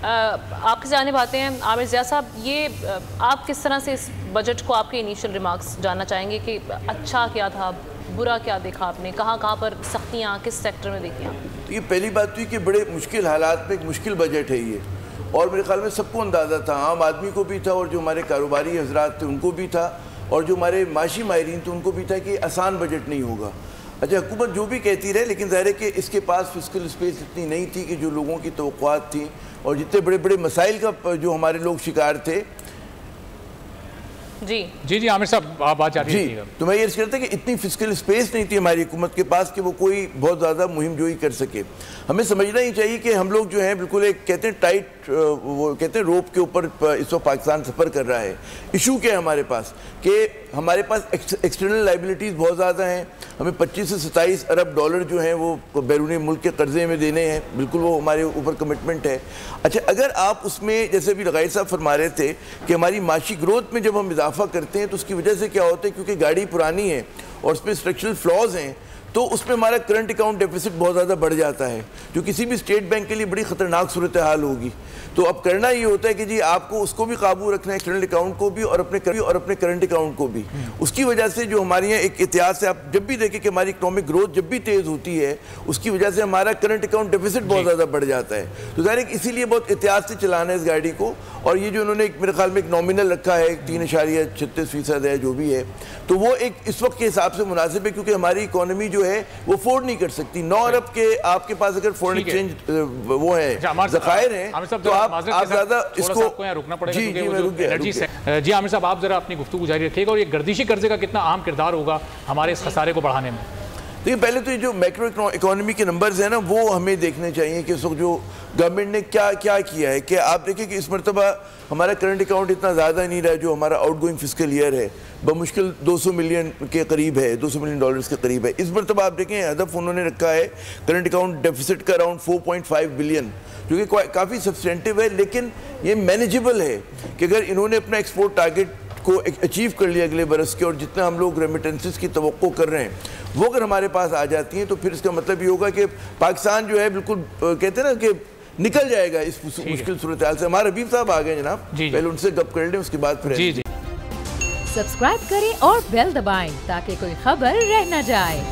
آپ کی جانب آتے ہیں عامر ضیاء صاحب، یہ آپ کس طرح سے اس بجٹ کو آپ کے انیشل ریمارکس جاننا چاہیں گے کہ اچھا کیا تھا، برا کیا دیکھا آپ نے، کہاں پر سختیاں کس سیکٹر میں دیکھی آپ؟ یہ پہلی بات تو یہ کہ بڑے مشکل حالات میں ایک مشکل بجٹ ہے یہ، اور میرے خیال میں سب کو اندازہ تھا، عام آدمی کو بھی تھا اور جو ہمارے کاروباری حضرات تھے ان کو بھی تھا، اور جو ہمارے معاشی ماہرین تھے ان کو بھی تھا کہ آسان بجٹ نہیں ہوگا۔ اچھا، حکومت جو بھی کہتی رہے، لیکن ظاہر ہے کہ اس کے پاس فسکل اسپیس اتنی نہیں تھی کہ جو لوگوں کی توقعات تھیں اور جتنے بڑے بڑے مسائل کا جو ہمارے لوگ شکار تھے۔ جی عامر صاحب آپ بات جاری رکھیے گا۔ تو میں یہ عرض کرتا کہ اتنی فسکل اسپیس نہیں تھی ہماری حکومت کے پاس کہ وہ کوئی بہت زیادہ مہم جوئی کر سکے۔ ہمیں سمجھنا ہی چاہیے کہ ہم لوگ جو ہیں بالکل ایک کہتے ہیں ٹائٹ، وہ کہتے ہیں روپ کے اوپر اس وقت پاکستان سفر کر رہا ہے۔ ایشو کیا ہے ہمارے پاس کہ ہمارے پاس ایکسٹرنل لائبلٹیز بہت زیادہ ہیں، ہمیں 25 سے 27 ارب ڈالر جو ہیں وہ بیرونی ملک کے قرضے میں دینے ہیں، بالکل وہ ہمارے اوپر کمٹمنٹ ہے۔ اچھا، اگر آپ اس میں جیسے بھی لغائی صاحب فرما رہے تھے کہ ہماری معاشی گروتھ میں جب ہم اضافہ کرتے ہیں تو اس کی وجہ سے کیا ہوتا ہے، کیونکہ گاڑی پرانی ہے اور اس میں اسٹرکچرل فلاز ہیں تو اس میں ہمارا کرنٹ اکاؤنٹ ڈیفیسٹ بہت زیادہ بڑھ جاتا ہے، جو کسی بھی اسٹیٹ بینک کے لیے بڑی خطرناک صورتحال ہوگی۔ تو اب کرنا یہ ہوتا ہے کہ جی آپ کو اس کو بھی قابو رکھنا ہے، ایکسٹرنل اکاؤنٹ کو بھی اور اپنے کرنٹ اکاؤنٹ کو بھی۔ اس کی وجہ سے جو ہماری یہاں ایک احتیاط سے آپ جب بھی دیکھیں کہ ہماری اکنامک گروتھ جب بھی تیز ہوتی ہے اس کی وجہ سے ہمارا کرنٹ اکاؤنٹ ڈیفیسٹ بہت زیادہ بڑھ جاتا ہے۔ تو ظاہر ہے کہ اسی لیے بہت احتیاط سے چلانا ہے اس گاڑی کو، اور یہ جو انہوں نے میرے خیال میں ایک نومینل رکھا ہے 3.36% ہے جو بھی ہے، تو وہ ایک اس وقت کے حساب سے مناسب ہے، کیونکہ ہماری اکانومی جو ہے وہ افورڈ نہیں کر سکتی۔ 9 ارب کے آپ کے پاس اگر فورن ایکسچینج وہ ہے ذخائر ہیں تو آپ زیادہ اس کو رکنا پڑے گا۔ جی عامر صاحب آپ ذرا اپنی گفتگو جاری رکھیے گا، اور یہ گردشی قرضے کا کتنا اہم کردار ہوگا ہمارے اس خسارے کو بڑھانے میں؟ دیکھیں، پہلے تو یہ جو میکرو اکانومی کے نمبرز ہیں نا وہ ہمیں دیکھنے چاہیے کہ اس وقت جو گورنمنٹ نے کیا کیا ہے۔ کہ آپ دیکھیں کہ اس مرتبہ ہمارا کرنٹ اکاؤنٹ اتنا زیادہ نہیں رہا جو ہمارا آؤٹ گوئنگ فسکل ایئر ہے، بمشکل 200 ملین کے قریب ہے، 200 ملین ڈالرز کے قریب ہے۔ اس مرتبہ آپ دیکھیں ہدف انہوں نے رکھا ہے کرنٹ اکاؤنٹ ڈیفیسٹ کا اراؤنڈ 4.5 بلین، جو کہ کافی سبسٹینٹیو ہے، لیکن یہ مینیجبل ہے کہ اگر انہوں نے اپنا ایکسپورٹ ٹارگٹ کو اچیو کر لیا اگلے برس کے، اور جتنا ہم لوگ ریمیٹنسز کی توقع کر رہے ہیں وہ اگر ہمارے پاس آ جاتی ہیں تو پھر اس کا مطلب یہ ہوگا کہ پاکستان جو ہے بالکل کہتے ہیں نا کہ نکل جائے گا اس مشکل صورتحال سے۔ ہمارے حبیب صاحب آ گئے جناب، پہلے ان سے گپ کر لیں اس کے بعد پھر سبسکرائب کریں اور بیل دبائیں تاکہ کوئی خبر رہ نہ جائے۔